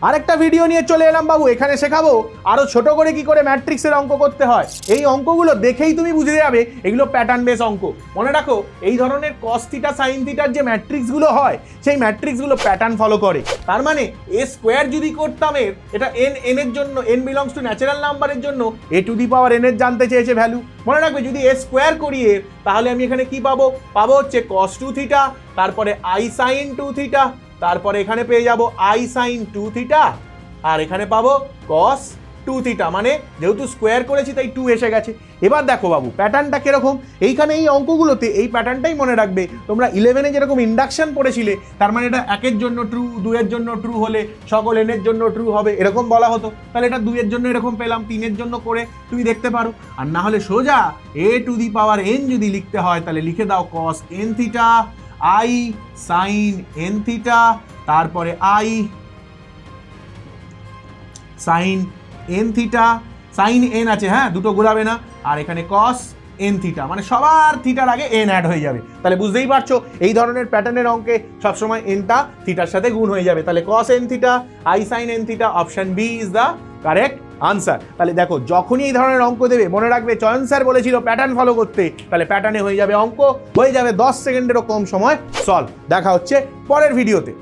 আরেকটা ভিডিও নিয়ে চলে এলাম বাবু, এখানে শেখাবো আরো ছোট করে কি করে ম্যাট্রিক্সের অঙ্ক করতে হয়। এই অঙ্কগুলো দেখেই তুমি বুঝে যাবে এগুলো প্যাটার্ন বেস অঙ্ক। মনে রাখো এই ধরনের কস থিটা সাইন থিটার যে ম্যাট্রিক্সগুলো হয় সেই ম্যাট্রিক্সগুলো প্যাটার্ন ফলো করে। তার মানে এ স্কোয়ার যদি করতাম এটা এন এর জন্য, এন বিলংস টু ন্যাচারাল নাম্বারের জন্য এ টু দি পাওয়ার এন এর জানতে চেয়েছে ভ্যালু। মনে রাখবে যদি এ স্কোয়ার করি এর, তাহলে আমি এখানে কি পাবো হচ্ছে cos 2 থিটা, তারপরে i sin 2 থিটা, তারপরে এখানে পেয়ে যাব i sin 2 থিটা, আর এখানে পাবো cos 2 থিটা। মানে যেহেতু স্কোয়ার করেছি তাই 2 এসে গেছে। এবার দেখো বাবু প্যাটার্নটা কিরকম, এইখানে এই অঙ্কগুলোতে এই প্যাটার্নটাই মনে রাখবে। তোমরা 11-এ যেরকম ইন্ডাকশন পড়েছিলে, তার মানে এটা 1-এর জন্য ট্রু, 2-এর জন্য ট্রু হলে সকল n-এর জন্য ট্রু হবে, এরকম বলা হতো। তাহলে এটা 2-এর জন্য এরকম পেলাম, 3-এর জন্য করে তুমি দেখতে পারো। আর না হলে সোজা a to the power n যদি লিখতে হয় তাহলে লিখে দাও cos n theta i sin n theta, তারপরে i sin n theta, sin n আছে, হ্যাঁ দুটো ঘোরাবে না, আর এখানে cos n থিটা, মানে সবার থিটার আগে n অ্যাড হয়ে যাবে। তাহলে বুঝতেই পারছো এই ধরনের প্যাটার্নের অঙ্কে সবসময় nটা থিটার সাথে গুণ হয়ে যাবে। তাহলে cos n theta i sin n theta, option B is the correct answer. তাহলে দেখো যখনই এই ধরনের অঙ্ক দেবে মনে রাখবে চয়ন স্যার বলেছিল প্যাটার্ন ফলো করতে, তাহলে প্যাটার্নে হয়ে যাবে অঙ্ক, হয়ে যাবে 10 সেকেন্ডেরও কম সময় সলভ। দেখা হচ্ছে পরের ভিডিওতে।